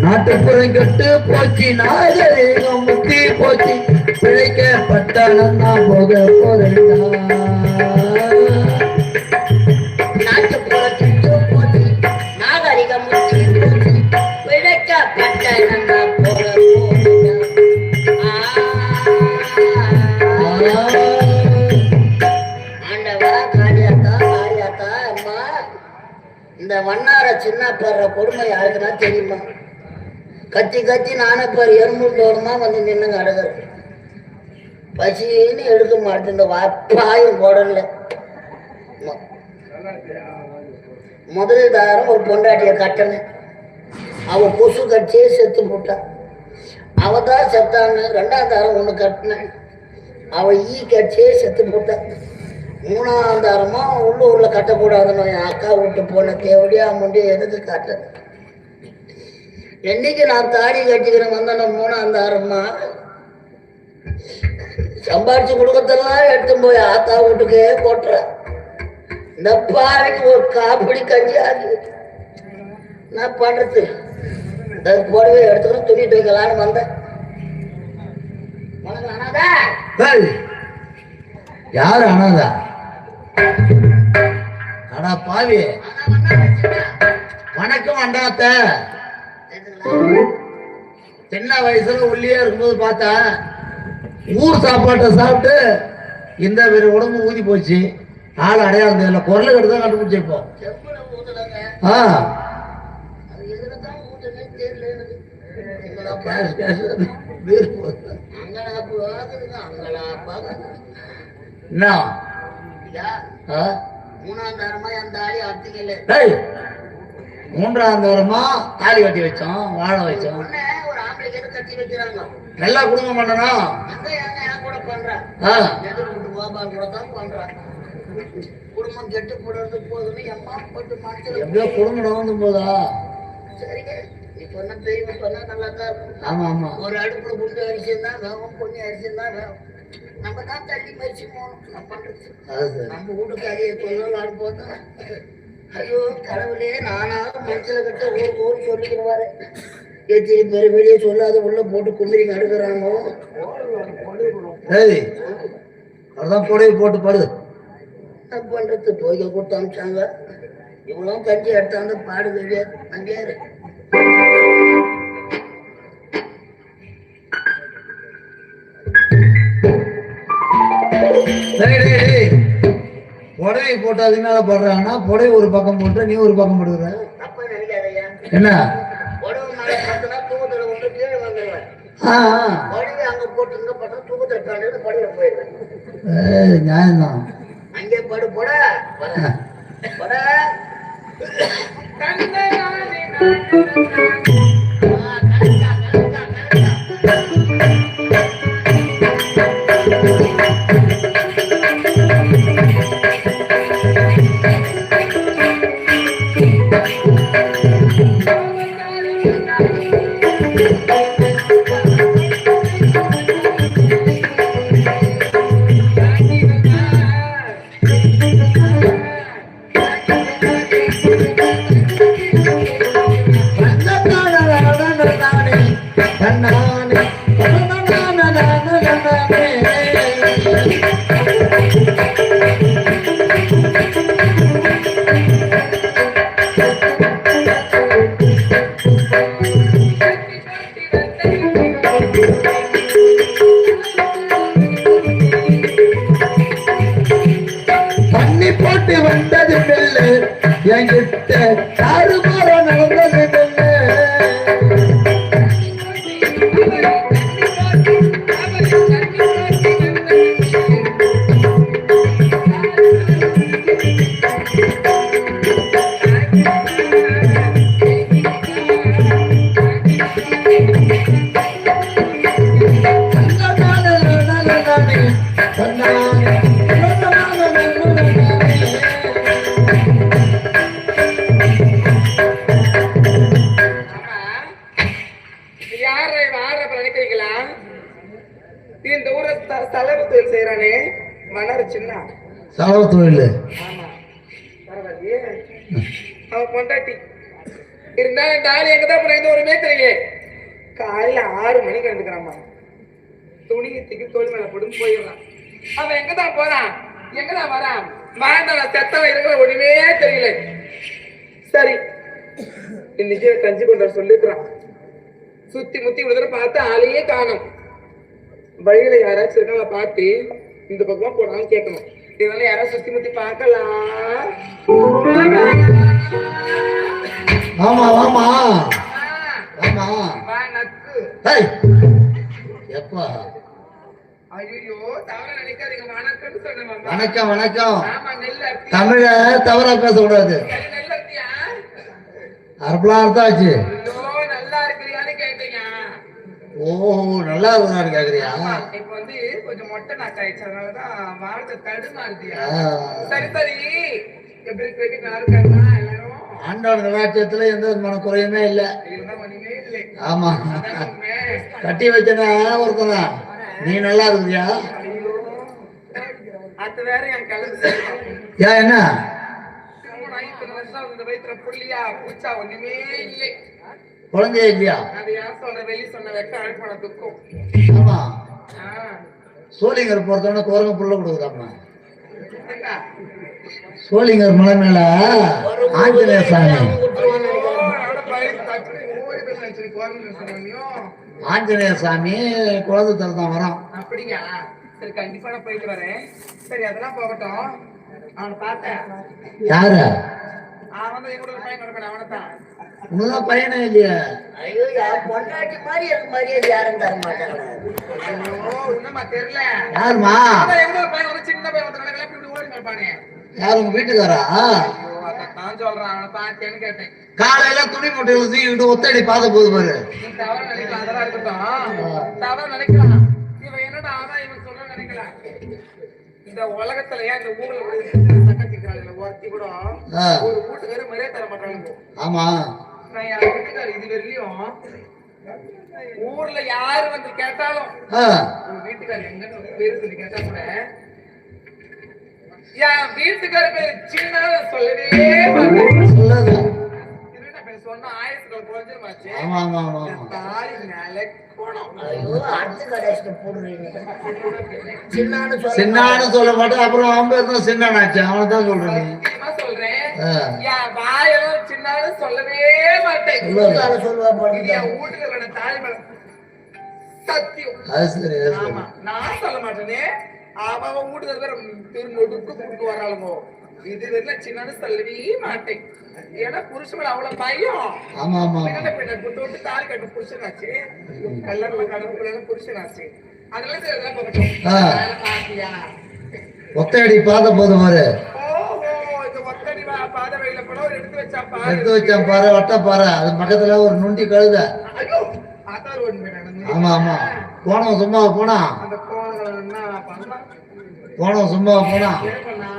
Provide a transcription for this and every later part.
நாட்டுப்புறம் கெட்டு போச்சு, நாகரீகம் முத்தி போச்சு, பிழைக்கப்பட்டாலும் நான் போக போறேன்டா. நாட்டுப்புறம் கெட்டு போச்சு, நாகரிகம் முத்தி போச்சு, பிழைக்கப்பட்டாலும் நான் போக போறேன்டா. ஆண்டவா, காளியாத்தா, காளியாத்தா, அம்மா, இந்த வண்ணார சின்ன படுற கொடுமை யாருக்குன்னா தெரியுமா? கத்தி கத்தி நானே பாரு எறும்பு தோறுமா வந்து நின்னுங்க அடுக்கிறது. பசின்னு எடுக்க மாட்டேன், இந்த வாப்பாயும் போடல. முதலிதாரம் ஒரு பொண்டாட்டிய கட்டணேன், அவ கொசு கட்சியே செத்து போட்டான். அவதான் செத்தாங்க. ரெண்டாம் தாரம் ஒண்ணு கட்டினேன், அவ ஈ கட்சியே செத்து போட்டான். மூணாம் தாரமா உள்ளூர்ல கட்டக்கூடாதுன்னு என் அக்கா விட்டு போன தேவடியா முண்டிய எதுக்கு கட்ட. என்னைக்கு நான் தாடி கட்டிக்கிறேன் வந்தேன் மூணாம் தாரமா சம்பாரிச்சு குடும்பத்தெல்லாம் எடுத்து போய் ஆத்தா வீட்டுக்கே போட்டுறேன். இந்த பாறைக்கு ஒரு காப்பிடி கஞ்சி ஆகி நான் பண்றது போடவே எடுத்துக்கணும், துணிட்டு வைக்கலான்னு வந்தேன். அனாதா யாரு அனாதா? அடா பாவி, வணக்கம் அண்டாத்த. சின்ன வயசுல உள்ளே இருக்கும்போது பார்த்தா ஊர் சாப்பாட்டை சாப்பிட்டு இந்த வேறு உடம்பு ஊதி போச்சு. ஆள் அடையாளம் தெரியல, குரல் கட்டுதான் கண்டுபிடிச்சிருப்போம். மூன்றாம் தரமா தாலி கட்டி வச்சோம், வாழ வச்சோம். நல்லா குடும்பம் பண்ணணும். குடும்பம் கெட்டு போடுறது போதுன்னு எம்மா போட்டு மாட்டு எப்படியோ குடும்பம் வந்து போதா? சரிங்க, நீ சொன்ன பெரியவன் சொன்னா நல்லா தான் இருக்கும். ஆமா ஆமா, ஒரு அடுப்புல குண்டு அரிசி தான் வேகும், பொண்ணு அரிசி தான் வேகும். நம்ம தான் தள்ளி மறிச்சு போகணும். நான் பண்றது நம்ம வீட்டுக்கு அதே சொல்லலான்னு போதா. ஐயோ கடவுளே, நானாவது மனசுல கட்ட ஊர் சொல்லிக்கிறவாரு. எத்தனை பேர் வெளியே சொல்லாத உள்ள போட்டு கும்பிரிங்க அடுக்கிறாங்க. அதான் புடவை போட்டு படு. என்ன பண்றது? போய்க்க கொடுத்து அனுப்பிச்சாங்க. இவ்வளவு கஞ்சி எடுத்தாந்து பாடு கிடையாது. அங்கே புடவை போட்டு அதனால போடுறாங்கன்னா புடவை ஒரு பக்கம் போட்டு நீ ஒரு பக்கம் போடுற. என்ன அங்க போட்டு தூக்கத்துல படுகிற போயிடுறேன். நியாயம்தான். அங்கே படு போட போட போட்டு வந்தது நெல்லு என்கிட்ட தாறுமாற நடந்தது நெல்லு. செலவு தொழில். ஆமா பரவாயில்லையே. அவன் பொண்டாட்டி இருந்தாலும் இந்த ஆள் எங்கதான் போன ஒருமே தெரியல. காலையில 6 மணிக்கு எழுந்துக்கிறான். துணியத்துக்கு தோல் மேல போட்டு போயிடறான். அவன் எங்கதான் போறான், எங்கதான் வரான், வாழ்ந்தவன் செத்தவன் இருக்கிற ஒண்ணுமே தெரியல. சரி இன்னைக்கு கஞ்சி கொண்டு வர சொல்லிருக்கிறான். சுத்தி முத்தி விடுதலை பார்த்து ஆளையே காணும். வழியில யாராச்சும் இருக்காங்கள பார்த்து இந்த பக்கம் போனாலும் கேட்கணும். இதனால யாராவது சுத்தி முத்தி பார்க்கலாம். ஆமா ஆமா ஆமா. வா நக்கு. ஏய், எப்பா? ஐயோ தவற நினைக்காதீங்க. வணக்கம்னு சொன்னேன் மாமா. வணக்கம் வணக்கம். ஆமா நெல் அரிசி. தமிழ தவறா பேசக்கூடாது. நெல் அரிசியா? அறுப்பலாம் அர்த்தாச்சு. ஐயோ நல்லா இருக்கிறியான்னு கேட்டீங்க. ஓ நல்லா இருக்குன்னு கேக்குறியா? இப்ப வந்து கொஞ்சம் மொட்டை நாக்காயிடுச்சு, அதனாலதான் வாழ்க்கை தடுமாறுதியா. ஆ. சரி சரி எப்படி இருக்கு, நல்லா இருக்காங்களா எல்லாரும்? ஆண்டவன் கலாச்சாரத்துல எந்த விதமான குறையுமே இல்லை. இருந்தா ஒண்ணுமே இல்லை. ஆமா, அதான் உண்மை. கட்டி வச்சன ஒருத்தனா. நீ நல்லா இருக்குறியா? ஐயோ அது வேற என் கலந்து ஏன் என்ன? இத்தனை வருஷம் இந்த வயிற்றுல புள்ளியா பூச்சா ஒண்ணுமே இல்லை. குழந்தைய இல்லையா? அது யார் சொல்ற வெளி சொன்ன வெக்க அழுப்பான துக்கம். ஆமா, ஆ. சோழிங்கர் பொறுத்தவன குரங்கு புள்ள கொடுக்குதாம்மா. ஏண்டா? சோழிங்கர் மலை மேல ஆஞ்சநேய சாமி, ஆஞ்சநேய சாமி குழந்தை தரதான் வரோம். அப்படியா? சரி கண்டிப்பா நான் போயிட்டு வரேன். சரி அதெல்லாம் போகட்டும். அவனை பார்த்தேன். யாரு? அவன் வந்து என்னோட பையன் கொடுப்பேன். அவனைத்தான். உனதான் பையனே இல்லையா? ஐயோ யார் பொண்டாட்டி மாதிரி எனக்கு மரியாதை யாரும் தர மாட்டாங்க. ஐயோ இன்னுமா தெரியல. யாருமா? அதான் என்னோட பையன் வந்து சின்ன பையன் வந்து நடக்கல, இப்படி ஓடி இருப்பானே. யாரு உங்க வீட்டுக்காரா? ஐயோ அதான் சொல்றான். அவனை பார்த்தேன்னு கேட்டேன். காலையில துணி மூட்டையில தூக்கிட்டு ஒத்தடி பாத போது பாரு. நீ தவறு நினைக்கலாம், அதெல்லாம் இருக்கட்டும். தவறு நினைக்கலாம். இவன் என்னடா ஆனா இவன் சொல்ற நினைக்கலாம். இந்த உலகத்திலயா இந்த ஊர்ல சக்கத்திக்கிறாள் ஒருத்தி கூட ஆ. ஒரு வீட்டுக்காரு மரியாதை தர மாட்டாங்க. ஆமா, நான் என் வீட்டுக்காரு இது வரையிலும் ஊர்ல யாரு வந்து கேட்டாலும் ஆ. உங்க வீட்டுக்காரு எங்கன்னு பேரு சொல்லி கேட்டா கூட என் வீட்டுக்காரு பேரு சின்ன சொல்லவே மாட்டேன். சொல்லாத. என்னடா பேர் சொன்னா ஆயிரத்துல குறைஞ்சிருமாச்சு. ஆமா ஆமா ஆமா ஆமா. தாலி நிலைக்கணும். ஐயோ அடுத்த கடைசிட்டு போடுறீங்க. சின்னான்னு சொல்ல சின்னான்னு சொல்ல மாட்டேன். அப்புறம் அவன் பேர் தான் சின்னாச்சு. அவனை தான் சொல்றேன் நீ. சத்தியமா சொல்றேன். ஆ. என் வாயெல்லாம் சின்னாலும் சொல்லவே மாட்டேன். சொல்லாத சொல்லுவா இது போடுங்க. என் வீட்டுக்காரோட தாலி மேல சத்தியம். அது சரி, அது சரி. ஆமா நான் சொல்ல மாட்டேனே. அவன் வீட்டுக்கார திருநொடுக்கு கூப்பிட்டு வராளுமோ இது வரல சின்னன்னு சொல்லவே மாட்டேன். ஏன்னா புருஷன் மேல அவ்வளவு பயம். ஆமா ஆமா ஆமா. தொட்டு தாலி கட்டு புருஷனாச்சு, கல்லூரில கடவுள் புருஷனாச்சு. அதெல்லாம் சரி, அதெல்லாம் போகட்டும். ஆ. வேலை பாத்தியா? ஒத்தடி பாத போது பாரு. ஓஹோ இந்த ஒத்தடி பாத வழியில படம் எடுத்து வச்சா பாரு. எடுத்து வச்சான் பாரு, வட்ட பாரு. அது பக்கத்துல ஒரு நுண்டி கழுத. ஐயோ அதான் ஒண்ணு நடந்து. ஆமா ஆமா. போனோம் சும்மா போனா, அந்த கோணங்களை என்ன பண்ணா போனோம் சும்மா போனா. என்ன பண்ணா?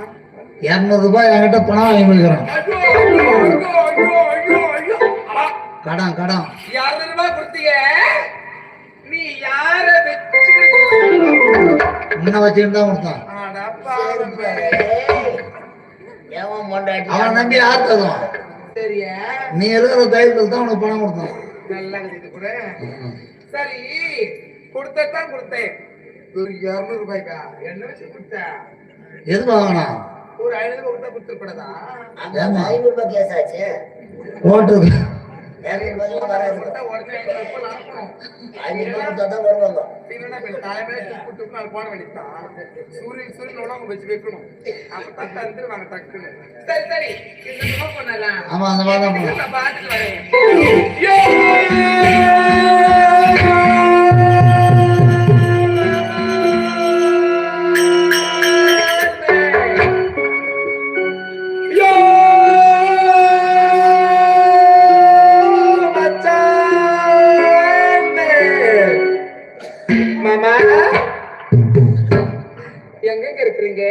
200 ரூபாய் என்கிட்ட பணம் வாங்கி கொடுக்குறான். ஐயோ ஐயோ ஐயோ ஐயோ ஐயோ அப்பா. கடன் கடன். 200 ரூபாய் கொடுத்தீங்க. நீ யார வச்சு முன்ன வச்சுக்கிட்டு தான் கொடுத்தான். எவன் பொண்டாட்டி அவனை நம்பி யார் தருவான்? சரியா நீ இருக்கிற தைரியத்தில் தான் உனக்கு பணம் கொடுத்தான். நல்லா இருக்குது கூட. சரி கொடுத்தான் கொடுத்தேன். ஒரு 200 ரூபாய்க்கா என்ன வச்சு கொடுத்த? எது வாங்கினா? ஒரு 500 ரூபாய் கொடுத்துருக்கூடாதா? அந்த 500 ரூபாய் கேஸ் ஆச்சு. ஓட்டுருக்கு. 200 ரூபாய்க்கு வராது. கொடுத்தா உடனே 500 ரூபாய் நடக்கணும். 500 ரூபாய் கொடுத்தா தான் வருவாங்க. இல்லைன்னா தலைமையில கூப்பிட்டு நாலு போன வேண்டியதான். சூரியன் உடம்பு வச்சு வைக்கணும். அப்பதான் தந்துருவாங்க டக்குன்னு. சரி சரி இந்த ரூபாய் பண்ணலாம். ஆமா, அந்த மாதிரி தான் பண்ணலாம். நான் பார்த்துட்டு வரேன். மாமா எங்க இருக்கிறீங்க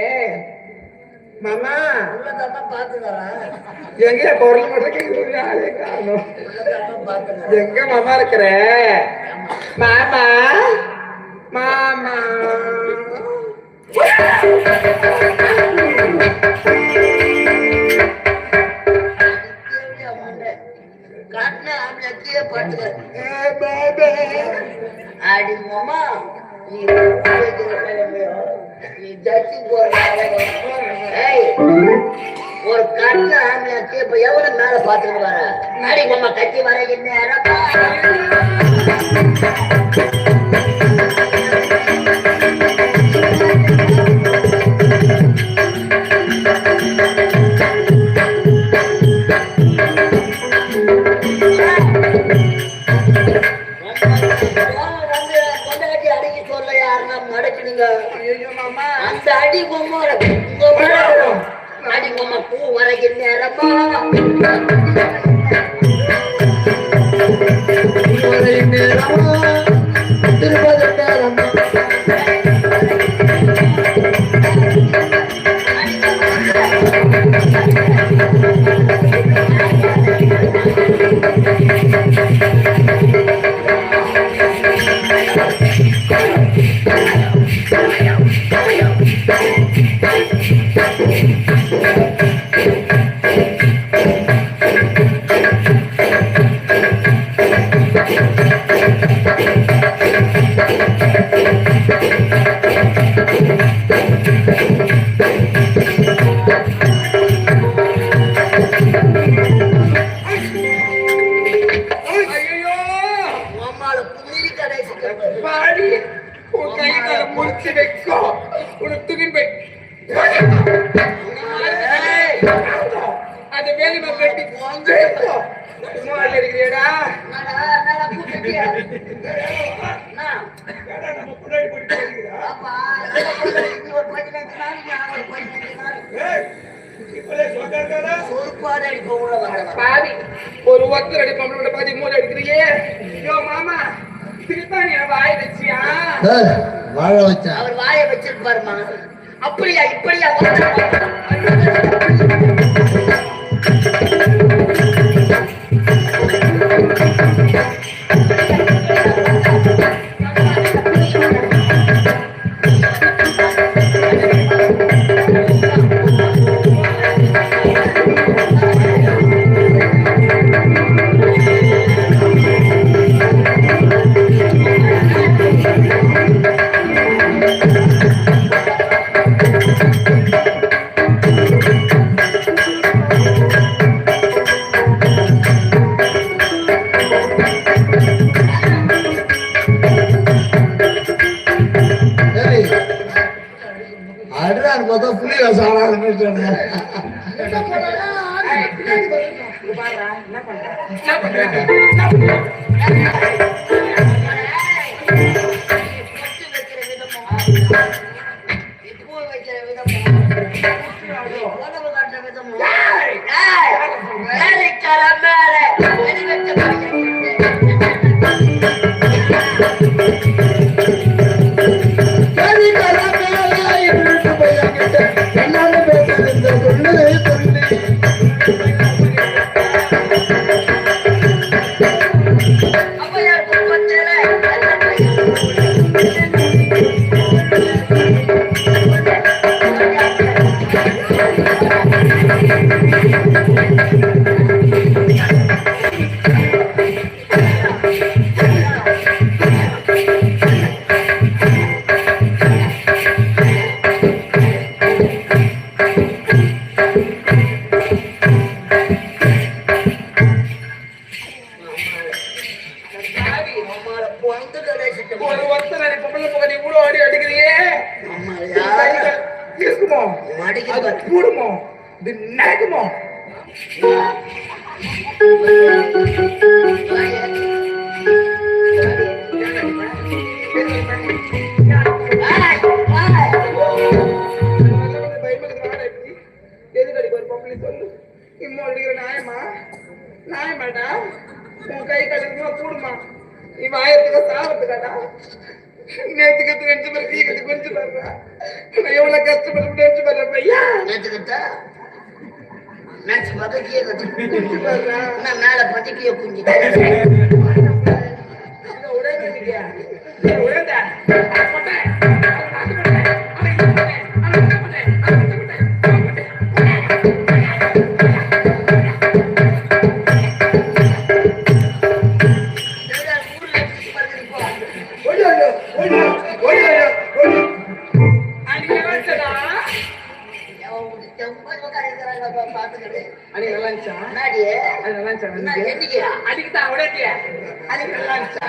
மாமா? உள்ளதான் பாத்துக்கிறேன். எங்க பொருள் மட்டும் கேட்குறது ஆளே காரணம். உள்ளதான் பாத்துக்கிறேன். எங்க மாமா இருக்கிற? மாமா மாமா ஏய், ஒரு கட்டில ஆம்பளையாச்சு இப்ப எவ்வளவு மேல பாத்துட்டு வர அடி நம்ம கட்டி வர என்ன அந்த அடி பொம்மை அடி பொம்மை பூ வரைக்கும் நேரமா ஒரு ஒருத்தர் அடி பொம்பளை பாதி மூணு அடிக்கிறியே மாமா திருப்பாணி வாய் வச்சியா வாழ வச்சா அவர் வாயை வச்சிருப்பாருமா அப்படியா இப்படியா அடுறான்னு பார்த்தா புள்ளியில சாராதுன்னு மேல பத்திக்கிய குஞ்சு அன்னைக்கு நல்லா இருந்துச்சா? முன்னாடியே அது நல்லா இருந்துச்சா? என்ன அன்னைக்கு? எண்ணிக்கையா அன்னைக்கு தான் உடையட்டியா? அன்னைக்கு நல்லா இருந்துச்சா?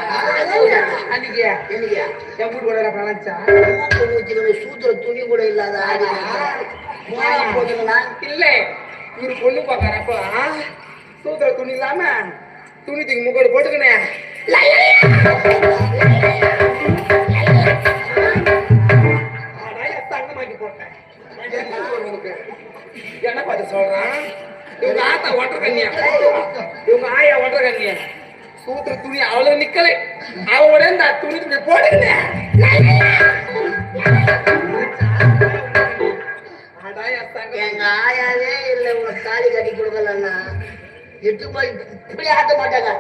அன்னைக்கு எண்ணிக்கையா என் வீட்டு கூட நல்லா இருந்துச்சா? மூக்கு மூச்சுக்கணும் சூத்திர துணி கூட இல்லாத ஆடி போதுங்களா இல்ல இவரு பொண்ணு பாக்குறப்ப சூத்திர துணி இல்லாம துணி தூக்கி முக்கோடு போட்டுக்கினேன் தங்கமாக்கி போட்டேன் என்ன பார்த்து சொல்றான் இவங்க ஆத்தா ஒற்ற கண்ணியா இவங்க ஆயா ஒற்ற கண்ணியா சூத்திர துணி அவ்வளவு நிக்கலை அவளோட இந்த துணி துணி போட்டுக்கினேன் எங்க ஆயாவே இல்ல உனக்கு தாலி கட்டி கொடுக்கலன்னா எட்டு போய் இப்படி ஆட்ட மாட்டாங்க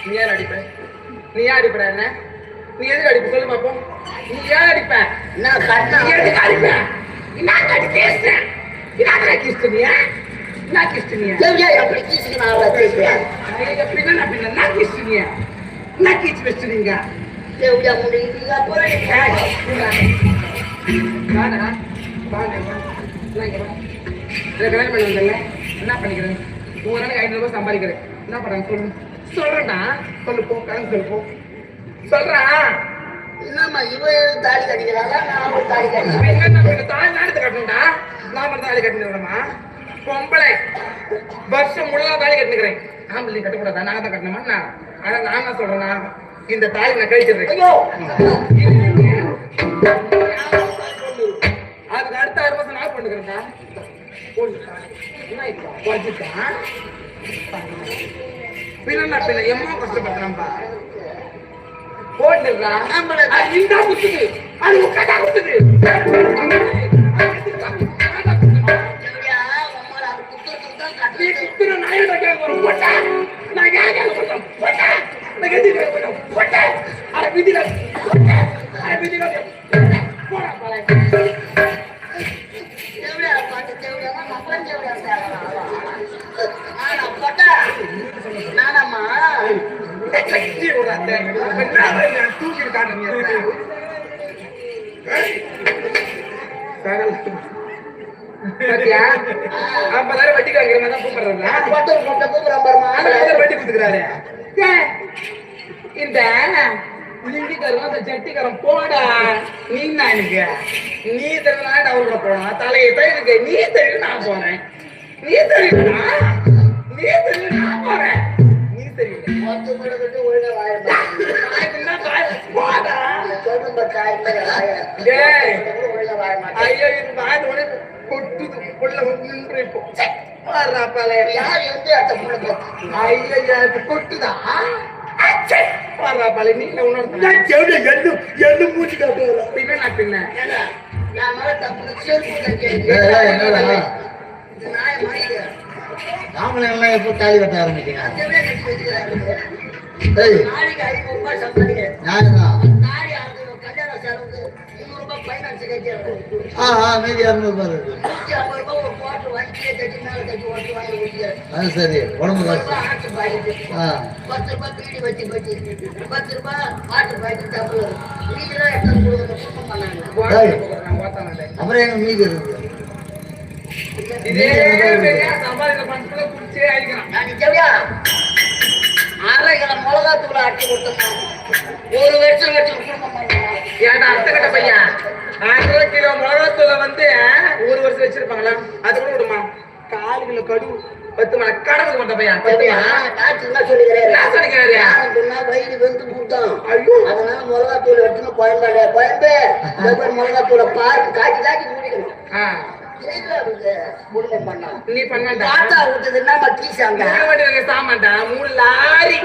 நீ யார் அடிப்ப நீ ஏன் அடிப்பட என்ன நீ எதுக்கு அடிப்ப சொல்லு பாப்போம் நீ ஏன் அடிப்ப நான் கண்ணா எதுக்கு அடிப்ப நான் அடி பேசுறேன் நான் கிறிஸ்தனியா நான் கிறிஸ்தனியா எப்படி கீசுக்கு நான் அவ்வளோ பேசுவேன் பின்ன நான் கிறிஸ்தனியா நான் கீச்சு பேசுறீங்க தேவையா முடியுங்க போறேன் வாடா வாங்க கல்யாணம் பண்ணி வந்தல என்ன பண்ணிக்கிறேன் ஒரு நாளைக்கு 500 ரூபாய் சம்பாதிக்கிறேன் என்ன பண்றாங்க சொல்லு சொல்றேன்டா சொல்லு போ கலந்து சொல்லு போ சொல்றான் என்னம்மா இவன் தாலி கட்டிக்கிறாளா நான் ஒரு தாலி கட்டிக்கிறேன் தாலி நாடத்தை கட்டணும்டா நாம தாலி கட்டினோம்மா பொம்பளை வருஷம் முழுவதும் தாலி கட்டிக்கிறேன் ஆம்பளை கட்டக்கூடாதா நாங்க தான் கட்டணுமா நான் அதான் நான் என்ன சொல்றேன் நான் இந்த தாலி நான் கழிச்சிடுறேன் ஐயோ அதுக்கு அடுத்த 6 மாசம் நான் பண்ணுக்கிறேன்டா பின்ன எம்மா கஷ்டப்படுறான்பா போட்டுறா அது இந்த குத்துது அது உட்காந்தா குத்துது நீ குத்துற நாயோட கேட்க போட்டா நான் கேட்க போட்டா நான் கேட்க போட்டா அரை விதில போடா பாலை நானம்மா தூக்கிட்டு காட்டுறீங்க பாத்தியா 50,000 வட்டி காங்கிற மாதிரி தான் கூப்பிடுறாங்க வட்டி கொடுத்துக்கிறாரு இந்த லிங்கிக்காரன் அந்த ஜட்டிக்காரன் போடா நீ தான் எனக்கு நீ தெரிஞ்சா டவுன்ல போனா தலையை தயிருக்கு நீ தெரியும் நான் போறேன் நீ தெரியுமா நீ தெரியும் நான் போறேன் நீ தெரியும் போடா ஐயோ இது வாய் உடனே கொட்டுது புள்ள நின்று இப்போ ஐயா இது கொட்டுதா பின்ன ஆம்பளை எல்லாம் எப்போ தாலி கட்ட ஆரம்பிச்சீங்க மீதி 200 ரூபாய் அது சரி உடம்பு கஷ்டம் அப்புறம் எங்க மீதி இருக்கு மிளகாத்தூள் ஆட்டி கொடுத்தோம் ஒரு வருஷம் வச்சு ஏன்டா அர்த்தக்கட்ட பையன் 1/2 கிலோ மிளகாத்தூளை வந்து 1 வருஷம் வச்சிருப்பாங்களா அது கூட விடுமா 4 கிலோ கடு 10 மணி கடவுள் கொண்ட பையன் வயிறு வந்து கூட்டம் அதனால மிளகாத்தூள் எடுத்துன்னு கோயம்பே மிளகாத்தூளை பார்த்து காய்ச்சி காய்ச்சி குடிக்கணும் நீ பண்ணா சாமான்டா 3 லாரி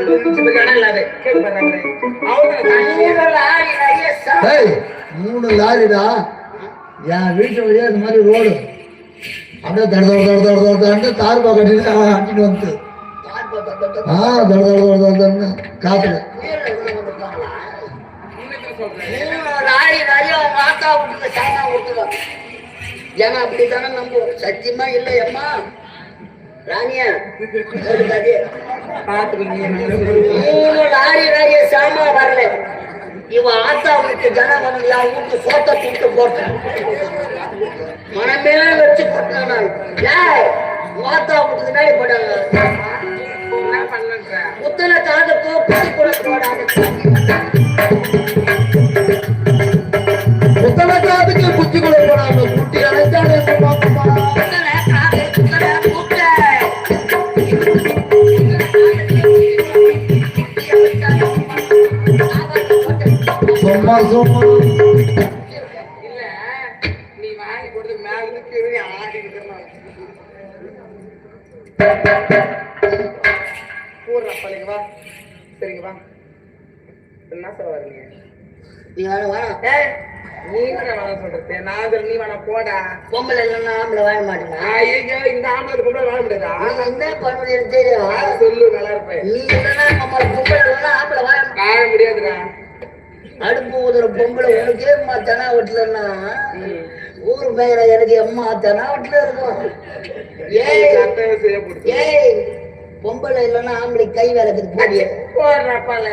வீட்டு இடம் இல்லாத 3 லாரிடா என் வீட்டு வழியா இந்த மாதிரி ரோடு அப்படியே தட தார்பா கட்டிட்டு அட்டிட்டு வந்து காத்துல சொல்றேன். 3 நாளி அவங்க ஆத்தா விட்டு சாமா விட்டுருவாங்க. ஏன்னா அப்படித்தானே நம்புவோம். சத்தியமா இல்லை அம்மா ராணியா பாத்துக்கோங்க. 3 நாளி சாமா வரல. இவன் ஆத்தா விட்டு ஜனம் வந்து என் வீட்டு சோத்த தூட்டு போட்டேன். மனமே வச்சு போட்டேன் நான். ஆத்தா விட்டு பின்னாடி போட்டாங்க. என்ன பண்ணுன்ற புத்தனை தாதுக்கோ புத்தி கூட போடாது. புத்தகத்துக்கு குச்சி கூட போடாம குட்டி அழைச்சாலே புத்தனை காது புத்தனை கூப்பிட்ட. சும்மா சும்மா இல்ல நீ வாங்கி கொடுத்து மேல இருந்து கீழே ஆடி இருக்கிறேன். போடுறா பள்ளிக்கு வா. சரிங்க வா. என்ன சொல்ல வரீங்க? நீ வேணும் வேணும். நீ என்ன வேணாம் சொல்றது? நான் சொல்ல நீ வேணாம் போடா. பொம்பளை இல்லைன்னா ஆம்பளை வாழ மாட்டேங்க. ஐயோ இந்த ஆம்பளை பொம்பளை வாழ முடியாதா? என்ன பண்ணுறது எனக்கு தெரியும். சொல்லு நல்லா இருப்பேன். நீ இல்லைன்னா நம்மளை பொம்பளை இல்லைன்னா ஆம்பளை வாழ முடியாதுடா. அடுப்பு ஊதுற பொம்பளை உனக்கே அம்மா தெனாவட்டுலன்னா ஊரு பெயர எனக்கு அம்மா தெனாவட்டுல இருக்கும். ஏய் பொம்பளை இல்லைன்னா ஆம்பளை கை வேலைக்கு போடிய போடுறப்பால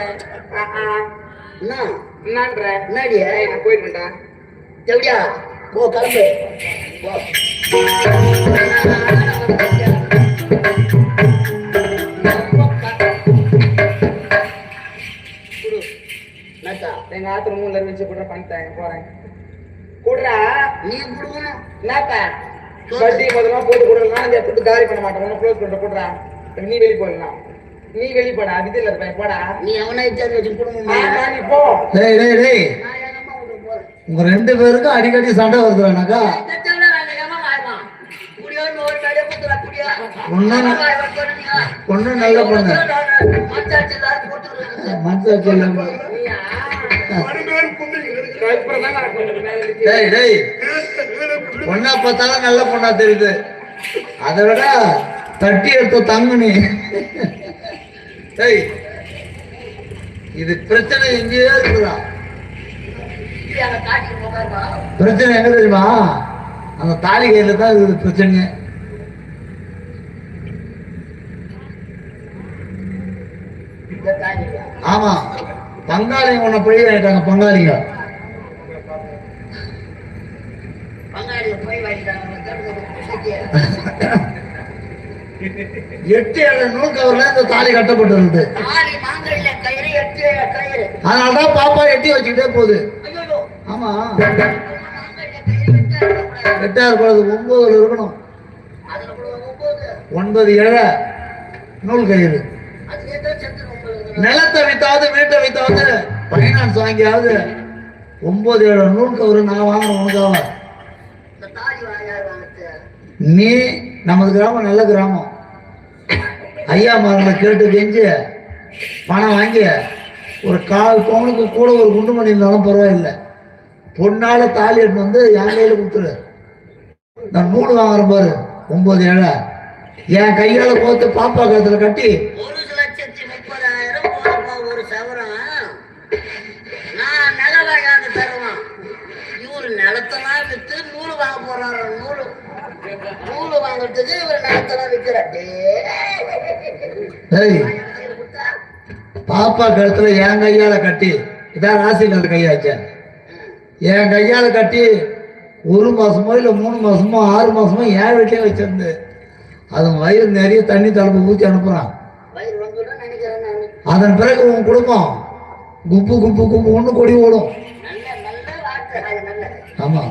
என்னன்ற என்னடியா நான் போயிருக்கேன்டா. எப்படியா போ கிளம்பு போ. எங்க ஆத்துல 3 வச்சு கூட பண்ணிட்டேன் போறேன். கூடுறா நீ கொடுக்கணும். என்னப்பா வட்டி முதல்ல போட்டு கொடுக்கலாம். அந்த எடுத்து காலி பண்ண மாட்டேன். ஒன்னும் க்ளோஸ் பண்ணிட்டு கூடுறா. நீ வெளியே போடலாம். நீ வெளியே போடா. அது இல்ல இருப்பேன் போடா. நீ அவனை வச்சு கொடுங்க. நீ போ. டேய் டேய் டேய் உங்க 2 பேருக்கும் அடிக்கடி சண்டை வருதுறானாக்கா? பொண்ணு நல்ல பொண்ணு மனசாட்சி இல்லாம. டேய் டேய் பொண்ணா பார்த்தாலும் நல்ல பொண்ணா தெரியுது. அதை விட தட்டி எடுத்த தங்கு நீ. டேய் இது பிரச்சனை எங்கேயே இருக்குதா? பிரச்சனை எங்க தெரியுமா? அந்த தாலி கையில தான் இருக்குது பிரச்சனையே. ஆமா பங்காளிங்க உன்னை பிழை ஆயிட்டாங்க. பங்காளிங்க எட்டு ஏழு நூல் கவர்ல இந்த தாலி கட்டப்பட்டிருக்கு. அதனாலதான் பாப்பா எட்டி வச்சுக்கிட்டே போகுது. ஆமா 8 இருக்கக்கூடாது 9 இருக்கணும். 9 ஏழை நூல் கயிறு. நிலத்தை வித்தாவது வீட்டை வித்தாவது பைனான்ஸ் வாங்கியாவது 9 ஏழு நூல் கவரு நான் வாங்கணும் உனக்காக. நீ நமது கிராமம் நல்ல கிராமம். ஐயா மரங்களை கேட்டு கெஞ்சு பணம் வாங்கி ஒரு 1/4 பவுனுக்கு கூட ஒரு குண்டு மணி இருந்தாலும் பரவாயில்லை. பொண்ணால தாலி எடுத்து வந்து என் கையில கொடுத்துரு. நான் நூல் வாங்குறேன் பாரு 9 ஏழை என் கையால போத்து பாப்பா கழுத்துல கட்டி 1,30,000 ஒரு சவரம் நான் நிலவாயாந்து தருவான். இவரு நிலத்தெல்லாம் வித்து நூல் வாங்க போறாரு. நூல் வாங்குறதுக்கு இவர் நிலத்தெல்லாம் விற்கிறாரு. பாப்பா கழுத்துல என் கையால கட்டி இதான் ராசியில் கையாச்ச என் கையால கட்டி 1 மாசமோ இல்ல 3 மாசமோ 6 மாசமோ என் வீட்லயே வச்சிருந்து அது வயிறு நிறைய தண்ணி தலைப்பு ஊற்றி அனுப்புறான். அதன் பிறகு உன் குடும்பம் குப்பு குப்பு குப்பு ஒண்ணு கொடி ஓடும். ஆமா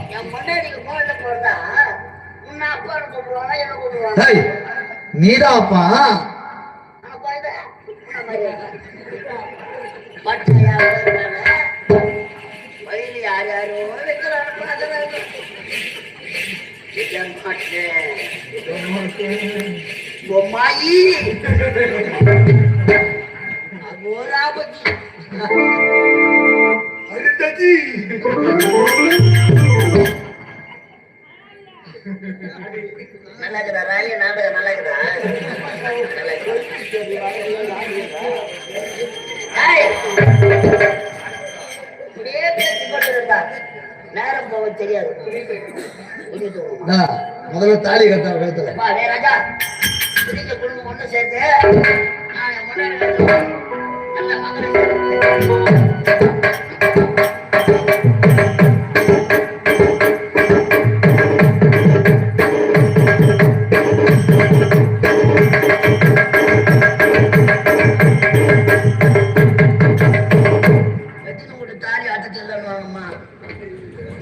நீதான் அப்பா. நல்லா இருக்குதா ராலி நாடகம்? நல்லா இருக்குதா? இப்படியே போக தெரியாது. ஆ, முதல்ல தாலி கட்ட கழுத்துல. அப்பா, டேய் ராஜா, துணிக்க குடும்பம் ஒண்ணு சேர்த்து நான் என் முன்னாடி நல்ல மகளை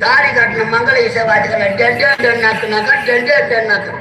தாரி கட்டின மங்கள இசை வாட்டுக்கல டென் நாக்குனாக்கா டென் நாக்கு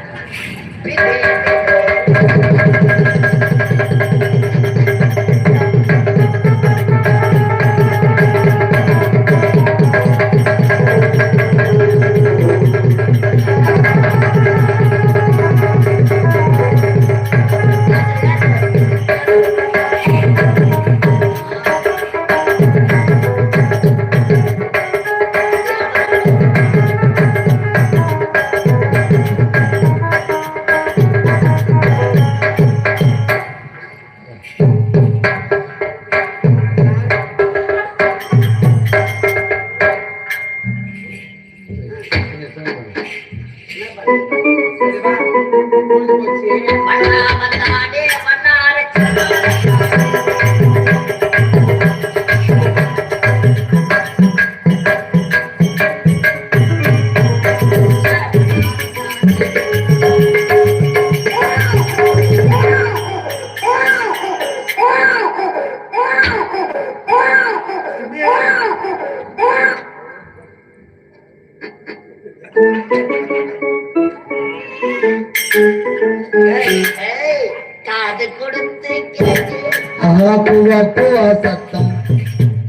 சத்தம்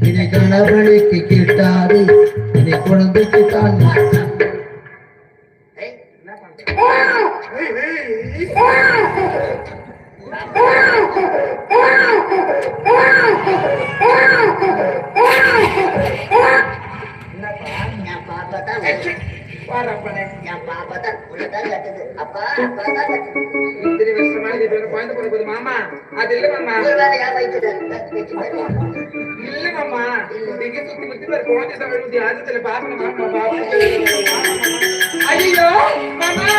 இனி கணவனுக்கு கேட்டாரு, இனி குழந்தைக்கு தான் மாமா அது இல்ல மாமா இல்ல மாமா நீங்க சுத்தி முத்தி குழந்தை தமிழ் ஆதித்துல பாக்கணும் ஐயோ மாமா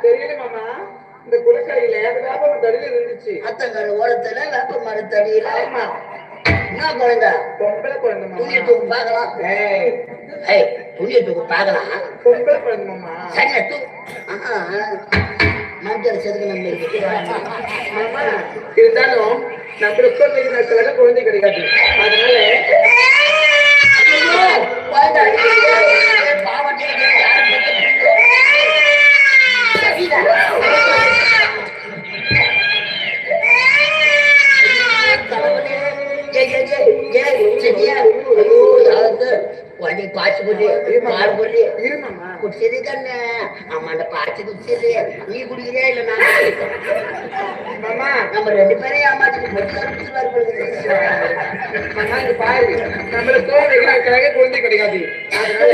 தெரியல மாமா இந்த குளக்கரையில வேப்ப மரத்தடியில இருந்துச்சு. அத்தங்கரை ஓரத்துல வேப்ப மரத்தடியில என்ன குழந்தை? பொம்பளை குழந்தை மாமா. துணியை தூக்கு பார்க்கலாம். துணியை தூக்கு பார்க்கலாம். பொம்பளை குழந்தை மாமா. சரியா தூ மஞ்சள் செதுக்கு நம்ம இருக்கு மாமா. இருந்தாலும் நம்மளுக்கு ஒரு நேரத்துல குழந்தை கிடைக்காது. அதனால பாச்சு போட்டு பால் போட்டு இருமாமா குடிச்சது கண்ணு ஆமாண்ட பாச்சு குடிச்சது நீ குடிக்கிறியா இல்ல நான் மாமா நம்ம ரெண்டு பேரையும் ஏமாத்திட்டு மாமா இங்க பாரு நம்மளுக்கு குழந்தை கிடைக்காது. அதனால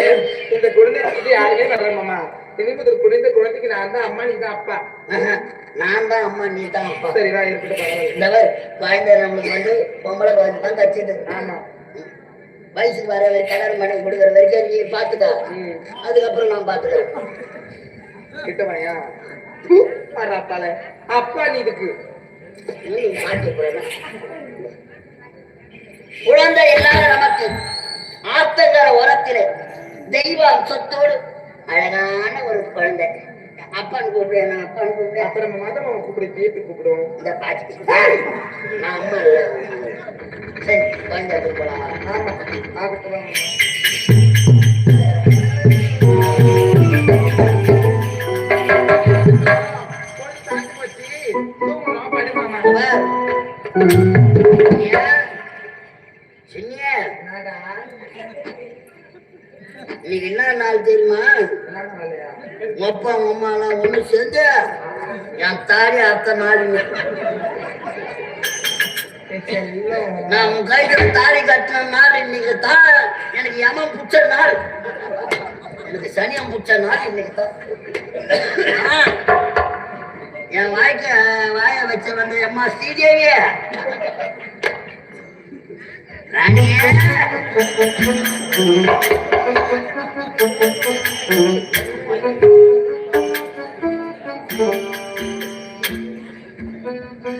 இந்த குழந்தை சுத்தி யாருமே வரல மாமா. இனிமே குழந்தை குழந்தைக்கு நான் தான் அம்மா, நீ தான் அப்பா. நான் தான் அம்மா, நீ தான் அப்பா. சரிவா இருக்கட்டும். இந்த குழந்தை நம்மளுக்கு வந்து பொம்பளை குழந்தை தான் கச்சிது. ஆமா வயசுக்கு வர வரைக்கும் கல்யாணம் பண்ணி கொடுக்குற வரைக்கும் நீ பாத்துக்க, அதுக்கப்புறம் நான் பாத்துக்கிறேன். கிட்டவாயா அப்பால அப்பா நீ இதுக்கு குழந்தை எல்லாரும் நமக்கு ஆத்தங்கர உரத்திலே தெய்வம் சொத்தோடு அழகான ஒரு குழந்தை. அப்பான்னு கூப்பிடுவேன், நான் அப்பான்னு கூப்பிடுவேன். அப்புறம் மாதம் அவன் கூப்பிடு பேப்பி கூப்பிடுவோம். இந்த பாச்சு நான் அம்மா இல்லை. சரி குழந்தை கூப்பிடலாம். ஆமா ஆகட்டும். இன்னைக்கு என்ன நாள் தெரியுமா? அப்பா அம்மா எல்லாம் ஒண்ணு சேர்ந்து என் தாடி அத்த நாள் நான் உன் கைக்கு தாடி கட்டின நாள் இன்னைக்கு தான் எனக்கு யமம் புச்ச நாள். எனக்கு சனியம் பிடிச்ச நாள் இன்னைக்கு தான். என் வாய வச்ச வந்து அம்மா ஸ்ரீதேவி ராணியே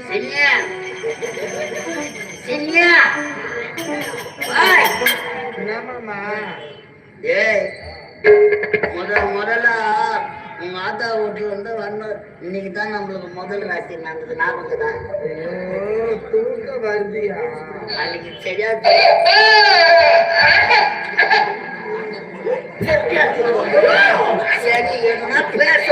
சின்னியா சின்னியா என்னம்மா ஏய் முதல்ல உங்க ஆத்தா வீட்டுல வந்து வரணும். இன்னைக்கு தான் நம்மளுக்கு முதல் ராத்திரி நடந்தது. ஞாபகம் தான். தூக்க வருதியா அன்னைக்கு சரியா சரி என்ன பேச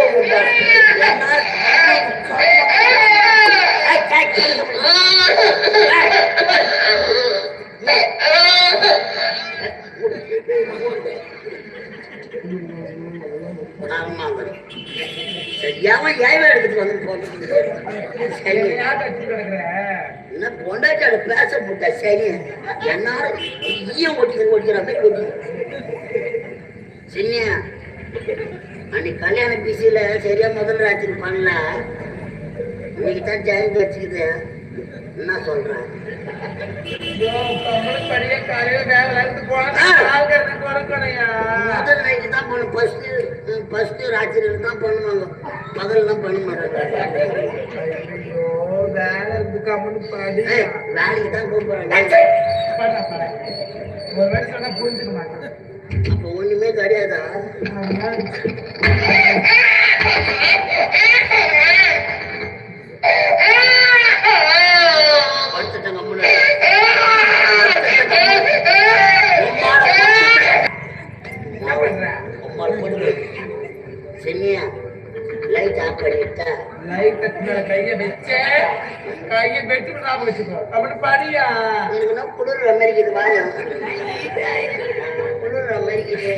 சரியாம ஏன் எடுத்துட்டு வந்து என்ன பொண்டாட்டி பேச போட்டா சரி எல்லாரும் ஈயம் ஓட்டிக்கிற மாதிரி ஓட்டி சரியா அன்னைக்கு கல்யாண பிசியில சரியா முதல் ராத்திரி பண்ணல. இன்னைக்கு தான் ஜாயின் வச்சுக்குது. என்ன சொல்றேன் காலையில வேலை முதல் நைட்டு தான் பண்ணும். ஃபர்ஸ்ட் ராத்திரியில தான் பண்ணுவாங்க. பகல்லாம் பண்ண மாட்டாங்க. வேலை இருந்துக்காமனு பாடி வேலைக்கு தான் கூப்பிடுறாங்க. ஒரு வேலை சொன்னா புரிஞ்சுக்க மாட்டேன். அப்ப ஒண்ணுமே கிடையாதா? சென்னியா லைட் ஆஃப் பண்ணிட்டா லைட் கையை வச்சு ஞாபகம் வச்சுக்கோ. அப்படி பாடியா எனக்கு குளிர் அமெரிக்கது வாங்க குளிர் அமெரிக்கது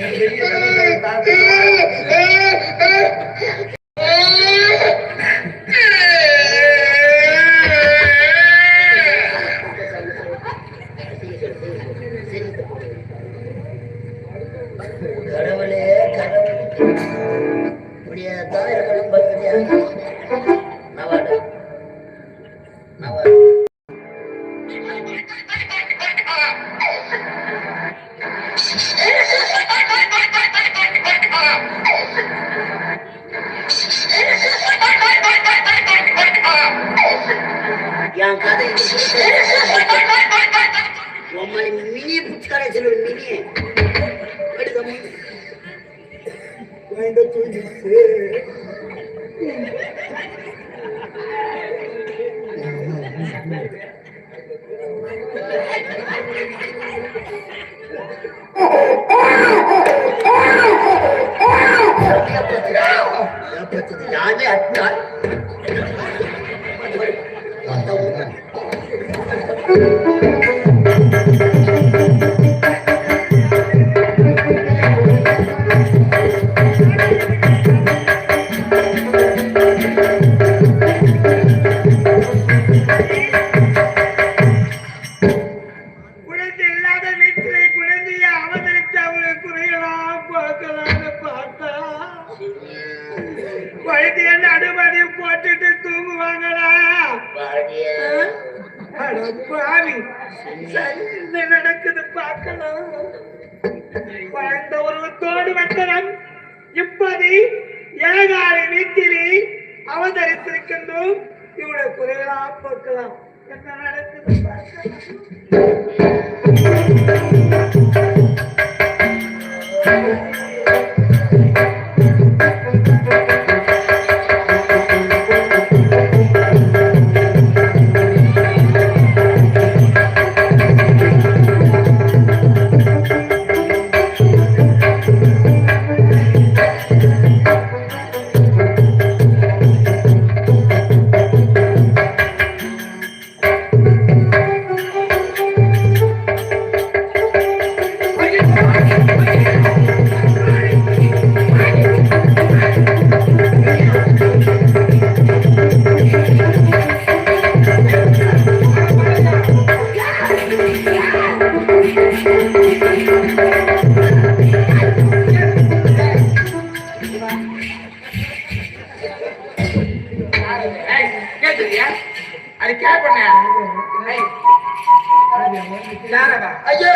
கடவுளே இப்படியேதான் இருக்கணும். நவாடு நவாடு என் கதை உங்களை மினியை பிடிச்சி கடை சொல்லுவேன். மினியை யாரே அட்டா நடக்குது பார்க்கலாம். வாழ்ந்த ஒருவத்தோடு வந்தனம் இப்போது ஏகாலை வீட்டிலே அவதரித்திருக்கின்றோம். இவருடைய குறைகளா பார்க்கலாம். என்ன நடக்குது பார்க்கலாம். தெரியா அது கேப் பண்ண யாரடா ஐயோ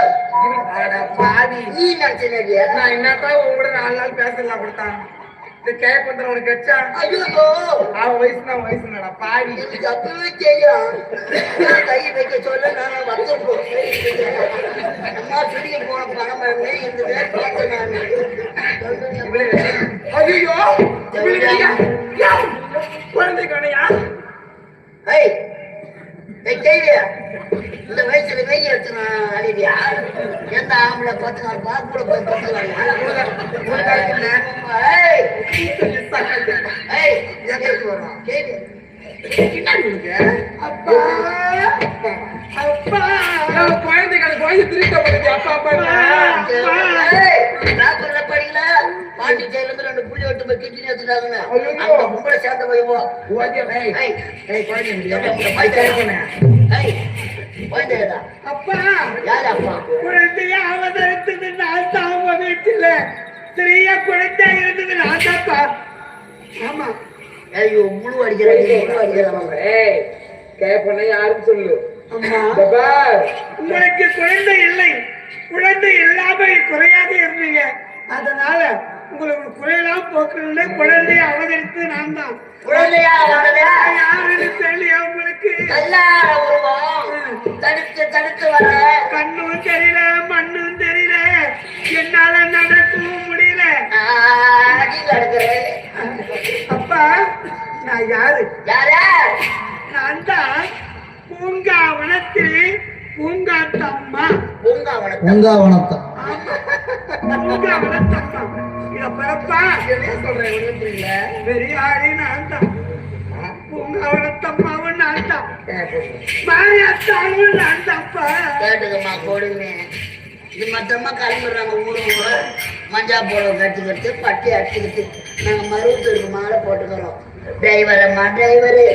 பாதி நீ நினைச்சியா நான் என்னத்தான் உங்க கூட 4 நாள் பேசலாம் கொடுத்தான் இந்த கேப் பண்ற உனக்கு கட்சா ஐயோ அவன் வயசுனா பாதி எனக்கு அப்பவே தெரியும் கை வைக்க சொல்ல நான் வந்துருப்போம் அம்மா சுடிய போன பணம் இந்த வேலை பார்த்தேன் ஐயோ குழந்தை கணையா ஏய் கேள்வியா இந்த வயசுல வெயில் எடுத்து அழிவியா எந்த ஆம்பளை பத்துக்காரப்பா கூட போய் பத்துக்காரியா வரும் கேள்வி அப்பா அப்பா குழந்தை திருத்த அப்பா அப்பா பேப்பர்ல படிக்கல பாண்டி ஜெயில இருந்து 2 புள்ளி விட்டு போய் கிட்னி எடுத்துட்டாங்க அந்த பொம்பளை சேர்ந்த போய்வோ அப்பா யாரு அப்பா குழந்தைய அவதரித்தது நான் தான் வீட்டுல ஸ்திரீய குழந்தை இருந்தது நான் தான்ப்பா ஆமா ஐயோ முழு அடிக்கிறாங்க கேப்பன யாரும் சொல்லு உங்களுக்கு குழந்தை இல்லை குழந்தை இல்லாம குறையாக இருந்தீங்க அதனால உங்களுக்கு குறையெல்லாம் போக்குறது குழந்தைய அவதரித்து நான் தான் குழந்தையா யாருன்னு தெரியல உங்களுக்கு கல்லார உருவம் தடுத்து வர கண்ணும் தெரியல மண்ணும் தெரியல என்னால நடக்கவும் முடியல அப்பா நான் யாரு நான் தான் பூங்காவனத்தில் பூங்காத்தம்மா பூங்காவனத்தம் பூங்காவனத்தம்மா இத பரப்பா என்ன சொல்றேன் புரியல பெரிய ஆளி நான் தான் பூங்காவனத்தம்மாவும் நான் தான் மாரியாத்தாவும் நான் தான்ப்பா கேட்டுக்கம்மா கொடுங்க இது மொத்தமா கிளம்பிடுறாங்க ஊருக்கு மஞ்சா போடம் கட்டிக்கிட்டு பட்டி அடிச்சுக்கிட்டு நாங்க மருவத்தூருக்கு மாலை போட்டுக்கிறோம் டிரைவர் அம்மா டிரைவரு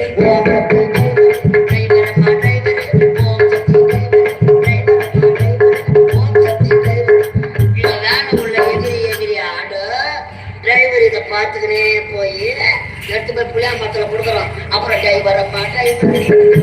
டிரைவர் இதை பார்த்துக்கினே போய் எடுத்து போய் புளியா மரத்துல கொடுக்குறோம் அப்புறம் டிரைவர் அம்மா டிரைவர்